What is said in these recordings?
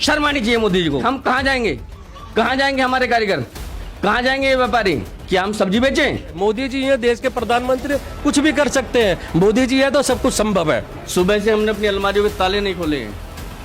शर्म आनी चाहिए मोदी जी को। हम कहाँ जाएंगे, कहाँ जाएंगे हमारे कारीगर, कहाँ जाएंगे ये व्यापारी? क्या हम सब्जी बेचें? मोदी जी ये देश के प्रधानमंत्री, कुछ भी कर सकते हैं। मोदी जी है तो सब कुछ संभव है। सुबह से हमने अपनी अलमारियों के ताले नहीं खोले हैं,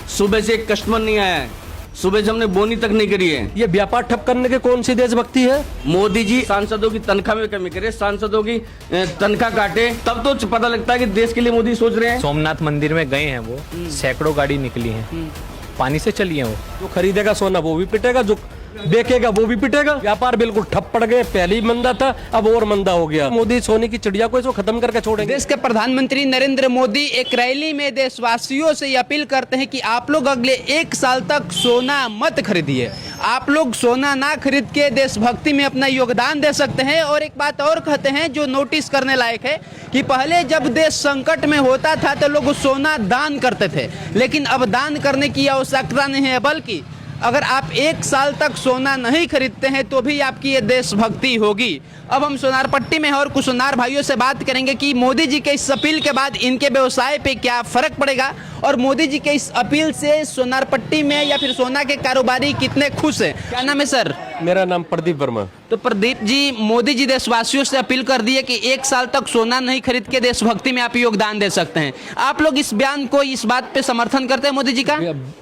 सुबह से एक कस्टमर नहीं आया है, सुबह से हमने बोनी तक नहीं करी है। ये व्यापार ठप करने की कौन सी देशभक्ति है? मोदी जी सांसदों की तनख्वाह में कमी करे, सांसदों की तनख्वाह काटे, तब तो पता लगता है कि देश के लिए मोदी सोच रहे हैं। सोमनाथ मंदिर में गए हैं वो, सैकड़ों गाड़ी निकली हैं, पानी से चली है वो। जो खरीदेगा सोना वो भी पिटेगा, जो बेचेगा वो भी पिटेगा। व्यापार बिल्कुल ठप पड़ गए। पहले ही मंदा था, अब और मंदा हो गया। मोदी सोने की चिड़िया को इसको खत्म करके छोड़ेंगे। देश के प्रधानमंत्री नरेंद्र मोदी एक रैली में देशवासियों से ये अपील करते हैं कि आप लोग अगले 1 साल तक सोना मत खरीदिए। आप लोग सोना ना खरीद के देशभक्ति में अपना योगदान दे सकते हैं। और एक बात और कहते हैं जो नोटिस करने लायक है कि पहले जब देश संकट में होता था तो लोग सोना दान करते थे, लेकिन अब दान करने की आवश्यकता नहीं है, बल्कि अगर आप 1 साल तक सोना नहीं खरीदते हैं तो भी आपकी ये देशभक्ति होगी। अब हम सोनारपट्टी में हैं और कुछ सोनार भाइयों से बात करेंगे कि मोदी जी के इस अपील के बाद इनके व्यवसाय पे क्या फर्क पड़ेगा और मोदी जी के इस अपील से सोनारपट्टी में या फिर सोना के कारोबारी कितने खुश हैं। क्या नाम है सर? मेरा नाम प्रदीप वर्मा। तो प्रदीप जी, मोदी जी देशवासियों से अपील कर दी है कि 1 साल तक सोना नहीं खरीद के देशभक्ति में आप योगदान दे सकते हैं। आप लोग इस बयान को, इस बात पे समर्थन करते हैं मोदी जी का?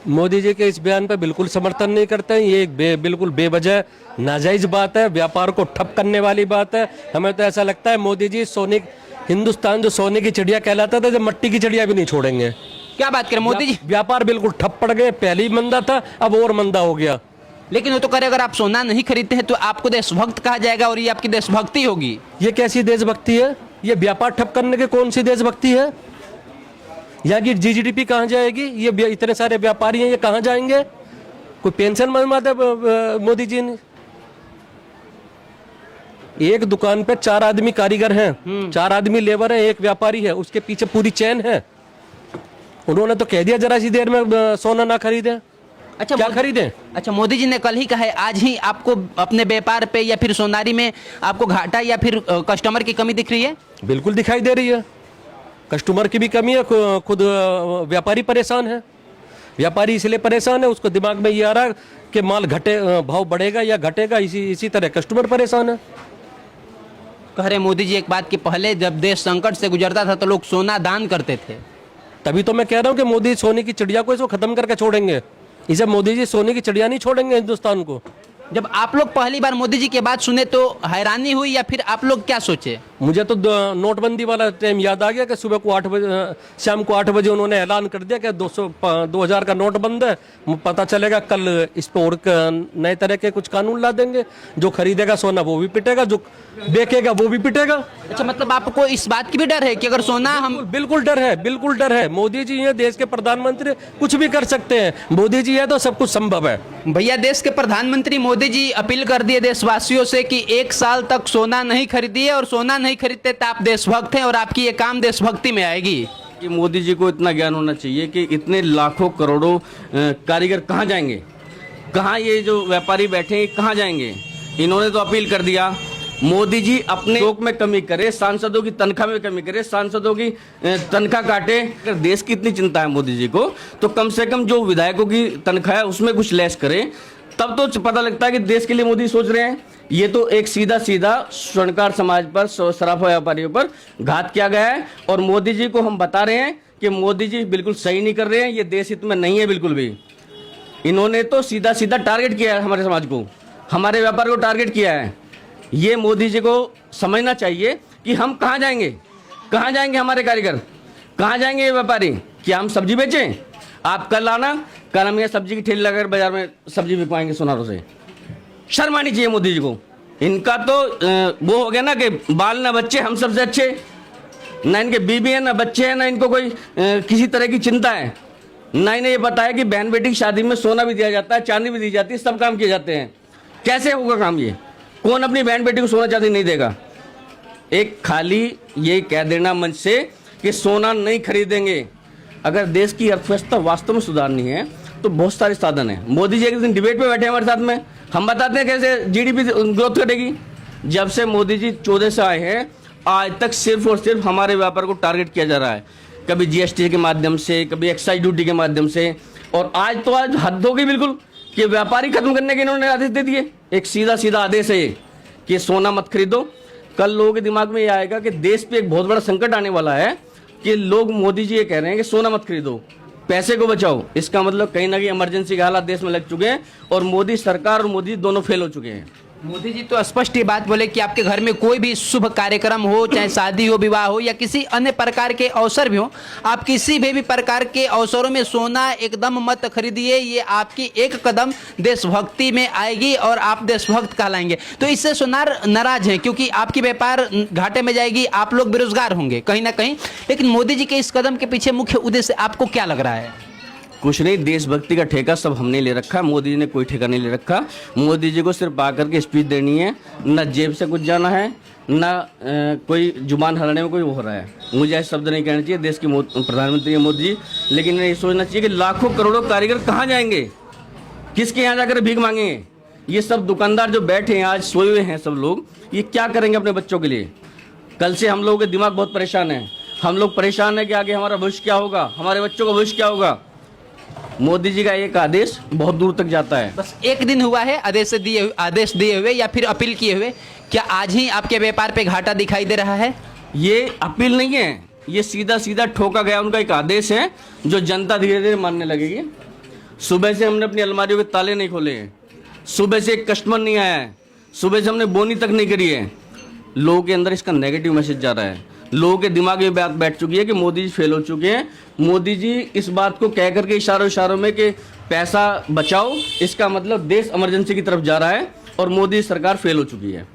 मोदी जी के इस बयान पे बिल्कुल समर्थन नहीं करते हैं। ये एक बिल्कुल बेवजह नाजायज बात है, व्यापार को ठप करने वाली बात है। हमें तो ऐसा लगता है मोदी जी हिंदुस्तान जो सोने की चिड़िया कहलाता था, जब मट्टी की चिड़िया भी नहीं छोड़ेंगे। क्या बात करें मोदी जी? व्यापार बिल्कुल ठप पड़ गए। पहले ही मंदा था, अब और मंदा हो गया। लेकिन वो तो करे अगर आप सोना नहीं खरीदते हैं तो आपको देशभक्त कहा जाएगा और ये आपकी देशभक्ति होगी। ये कैसी देशभक्ति है? ये व्यापार ठप करने की कौन सी देशभक्ति है? यहाँ की जीडीपी कहाँ जाएगी? ये इतने सारे व्यापारी हैं, ये कहाँ जाएंगे? कोई पेंशन बनवाते मोदी जी ने? एक दुकान पे 4 आदमी कारीगर हैं, 4 आदमी लेबर है, एक व्यापारी है, उसके पीछे पूरी चैन है। उन्होंने तो कह दिया जरा सी देर में सोना ना खरीदें। अच्छा, क्या खरीदें? अच्छा, मोदी जी ने कल ही कहा है, आज ही आपको अपने व्यापार पे या फिर सोनारी में आपको घाटा या फिर कस्टमर की कमी दिख रही है? बिल्कुल दिखाई दे रही है। कस्टमर की भी कमी है, खुद व्यापारी परेशान है। व्यापारी इसलिए परेशान है, उसको दिमाग में ये आ रहा है कि माल घटे, भाव बढ़ेगा या घटेगा, इसी तरह कस्टमर परेशान है। कह रहे मोदी जी एक बात कि पहले जब देश संकट से गुजरता था तो लोग सोना दान करते थे। तभी तो मैं कह रहा हूँ कि मोदी सोने की चिड़िया को इसको खत्म करके छोड़ेंगे। इसे मोदी जी सोने की चिड़िया नहीं छोड़ेंगे हिंदुस्तान को। जब आप लोग पहली बार मोदी जी की बात सुने तो हैरानी हुई या फिर आप लोग क्या सोचे? मुझे तो नोटबंदी वाला टाइम याद आ गया कि सुबह को 8 बजे, शाम को 8 बजे उन्होंने ऐलान कर दिया कि 2000 का नोट बंद है। पता चलेगा कल इस पर और नए तरह के कुछ कानून ला देंगे। जो खरीदेगा सोना वो भी पिटेगा, जो बेचेगा वो भी पिटेगा। अच्छा, मतलब आपको इस बात की भी डर है कि अगर सोना हम... बिल्कुल डर है, बिल्कुल डर है। मोदी जी ये देश के प्रधानमंत्री, कुछ भी कर सकते हैं। मोदी जी है तो सब कुछ संभव है। भैया, देश के प्रधानमंत्री मोदी जी अपील कर दिए देशवासियों से कि 1 साल तक सोना नहीं खरीदिए और सोना नहीं खरीदते तो आप देशभक्त हैं और आपकी ये काम देशभक्ति में आएगी। कि मोदी जी को इतना ज्ञान होना चाहिए कि इतने लाखों करोड़ों कारीगर कहाँ जाएंगे, कहाँ ये जो व्यापारी बैठे हैं कहाँ जाएंगे? इन्होंने तो अपील कर दिया मोदी जी अपने लोक में कमी करे, सांसदों की तनख्वाह में कमी करे, सांसदों की तनख्वाह काटे। अगर देश की इतनी चिंता है मोदी जी को तो कम से कम जो विधायकों की तनख्वाह है उसमें कुछ लेस करे, तब तो पता लगता है कि देश के लिए मोदी सोच रहे हैं। ये तो एक सीधा स्वर्णकार समाज पर, सराफा व्यापारियों पर घात किया गया है। और मोदी जी को हम बता रहे हैं कि मोदी जी बिल्कुल सही नहीं कर रहे हैं, ये देश हित में नहीं है बिल्कुल भी। इन्होंने तो सीधा टारगेट किया है हमारे समाज को, हमारे व्यापार को टारगेट किया है। ये मोदी जी को समझना चाहिए कि हम कहाँ जाएंगे, कहाँ जाएंगे हमारे कारीगर, कहाँ जाएंगे ये व्यापारी? क्या हम सब्जी बेचें? आप कल आना, कल हम ये सब्जी की ठेली लगाकर बाजार में सब्जी बिकवाएंगे सोनारों से। शर्म आनी चाहिए मोदी जी को। इनका तो वो हो गया ना कि बाल ना बच्चे हम सबसे अच्छे, ना इनके बीबी है ना बच्चे हैं, ना इनको कोई किसी तरह की चिंता है, ना इन्हें ये पता है कि बहन बेटी की शादी में सोना भी दिया जाता है, चांदी भी दी जाती है, सब काम किए जाते हैं। कैसे होगा काम ये? कौन अपनी बहन बेटी को सोना चांदी नहीं देगा? एक खाली ये कह देना मंच से कि सोना नहीं खरीदेंगे। अगर देश की अर्थव्यवस्था वास्तव में सुधारनी है तो बहुत सारे साधन हैं। मोदी जी एक दिन डिबेट पे बैठे हमारे साथ में, हम बताते हैं कैसे जीडीपी ग्रोथ घटेगी। जब से मोदी जी 14 से आए हैं आज तक सिर्फ और सिर्फ हमारे व्यापार को टारगेट किया जा रहा है, कभी जीएसटी के माध्यम से, कभी एक्साइज ड्यूटी के माध्यम से, और आज हद हो गई बिल्कुल कि व्यापारी खत्म करने के इन्होंने आदेश दे दिए। एक सीधा सीधा आदेश है ये कि सोना मत खरीदो। कल लोगों के दिमाग में ये आएगा कि देश पे एक बहुत बड़ा संकट आने वाला है कि लोग, मोदी जी ये कह रहे हैं कि सोना मत खरीदो, पैसे को बचाओ। इसका मतलब कहीं ना कहीं इमरजेंसी के हालात देश में लग चुके हैं और मोदी सरकार और मोदी दोनों फेल हो चुके हैं। मोदी जी तो स्पष्ट ये बात बोले कि आपके घर में कोई भी शुभ कार्यक्रम हो, चाहे शादी हो, विवाह हो या किसी अन्य प्रकार के अवसर भी हो, आप किसी भी प्रकार के अवसरों में सोना एकदम मत खरीदिए। ये आपकी एक कदम देशभक्ति में आएगी और आप देशभक्त कहलाएंगे। तो इससे सोनार नाराज हैं क्योंकि आपकी व्यापार घाटे में जाएगी, आप लोग बेरोजगार होंगे कहीं ना कहीं। लेकिन मोदी जी के इस कदम के पीछे मुख्य उद्देश्य आपको क्या लग रहा है? कुछ नहीं, देशभक्ति का ठेका सब हमने ले रखा, मोदी जी ने कोई ठेका नहीं ले रखा। मोदी जी को सिर्फ आकर के स्पीच देनी है, न जेब से कुछ जाना है, न कोई जुबान हलाने में कोई हो रहा है। मुझे ऐसे शब्द नहीं कहना चाहिए, देश के प्रधानमंत्री है मोदी जी, लेकिन ये सोचना चाहिए कि लाखों करोड़ों कारीगर कहाँ जाएंगे, किसके यहाँ जाकर भीख मांगेंगे। ये सब दुकानदार जो बैठे हैं आज सोए हुए हैं सब लोग, ये क्या करेंगे अपने बच्चों के लिए? कल से हम लोगों के दिमाग बहुत परेशान है। हम लोग परेशान है कि आगे हमारा भविष्य क्या होगा, हमारे बच्चों का भविष्य क्या होगा। मोदी जी का एक आदेश बहुत दूर तक जाता है। बस एक दिन हुआ है आदेश दिए हुए या फिर अपील किए हुए, क्या आज ही आपके व्यापार पे घाटा दिखाई दे रहा है? ये अपील नहीं है, ये सीधा सीधा ठोका गया उनका एक आदेश है जो जनता धीरे धीरे मानने लगेगी। सुबह से हमने अपनी अलमारियों के ताले नहीं खोले हैं, सुबह से एक कस्टमर नहीं आया है, सुबह से हमने बोनी तक नहीं करी है। लोगों के अंदर इसका नेगेटिव मैसेज जा रहा है। लोगों के दिमाग में बात बैठ चुकी है कि मोदी जी फेल हो चुके हैं। मोदी जी इस बात को कह करके इशारों में कि पैसा बचाओ, इसका मतलब देश इमरजेंसी की तरफ जा रहा है और मोदी सरकार फेल हो चुकी है।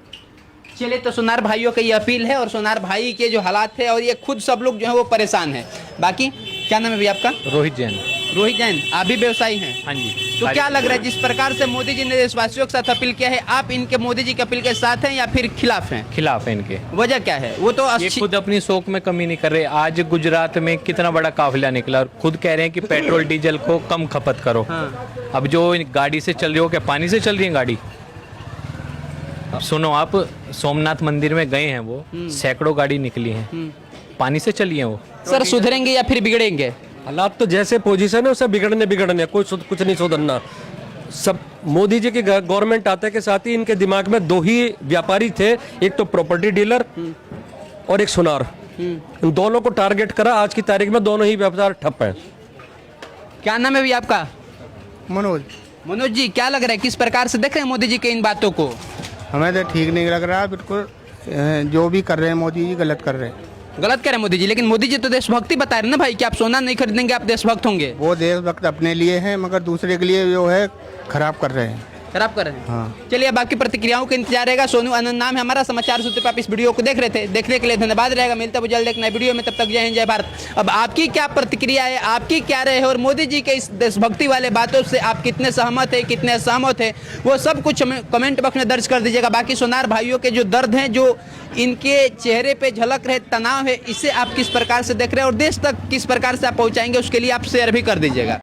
चलिए, तो सोनार भाइयों की ये अपील है और सोनार भाई के जो हालात है और ये खुद सब लोग जो है वो परेशान है। बाकी क्या नाम है भैया आपका? रोहित जैन। रोहित जैन, आप भी व्यवसायी हैं? हाँ जी। तो क्या लग रहा है जिस प्रकार से मोदी जी ने देशवासियों के साथ अपील किया है, आप इनके मोदी जी की अपील के साथ हैं या फिर खिलाफ हैं? खिलाफ है इनके। वजह क्या है? वो तो ये खुद अपनी शौक में कमी नहीं कर रहे। आज गुजरात में कितना बड़ा काफिला निकला और खुद कह रहे हैं कि पेट्रोल डीजल को कम खपत करो। हाँ। अब जो गाड़ी से चल रही हो, क्या पानी से चल रही है गाड़ी? अब सुनो, आप सोमनाथ मंदिर में गए हैं, वो सैकड़ों गाड़ी निकली हैं, पानी से चली है वो। सर सुधरेंगे या फिर बिगड़ेंगे? हालात तो जैसे पोजीशन है उसे बिगड़ने कुछ नहीं सुधरना। सब मोदी जी की गवर्नमेंट आते के साथ ही इनके दिमाग में दो ही व्यापारी थे, एक तो प्रॉपर्टी डीलर और एक सुनार। इन दोनों को टारगेट करा, आज की तारीख में दोनों ही व्यापार ठप है। क्या नाम है भैया आपका? मनोज। मनोज जी, क्या लग रहा है किस प्रकार से देख रहे हैं मोदी जी के इन बातों को? हमें तो ठीक नहीं लग रहा, बिल्कुल जो भी कर रहे हैं मोदी जी गलत कर रहे हैं। गलत कह रहे हैं मोदी जी, लेकिन मोदी जी तो देशभक्ति बता रहे हैं ना भाई कि आप सोना नहीं खरीदेंगे आप देशभक्त होंगे। वो देशभक्त अपने लिए हैं मगर दूसरे के लिए जो है खराब कर रहे हैं। खराब कर रहे हैं। हाँ। चलिए, अब आपकी प्रतिक्रियाओं का इंतजार रहेगा। सोनू आनंद नाम है हमारा, समाचार सूत्र पे आप इस वीडियो को देख रहे थे, देखने के लिए धन्यवाद रहेगा। मिलता है जल्द एक नए वीडियो में, तब तक जय हिंद जय भारत। अब आपकी क्या प्रतिक्रिया है, आपकी क्या राय है और मोदी जी के इस देशभक्ति वाले बातों से आप कितने सहमत है, कितने असहमत है, वो सब कुछ कमेंट बॉक्स में दर्ज कर दीजिएगा। बाकी सोनार भाइयों के जो दर्द हैं, जो इनके चेहरे पे झलक रहे तनाव है, इसे आप किस प्रकार से देख रहे हैं और देश तक किस प्रकार से आप पहुंचाएंगे, उसके लिए आप शेयर भी कर दीजिएगा।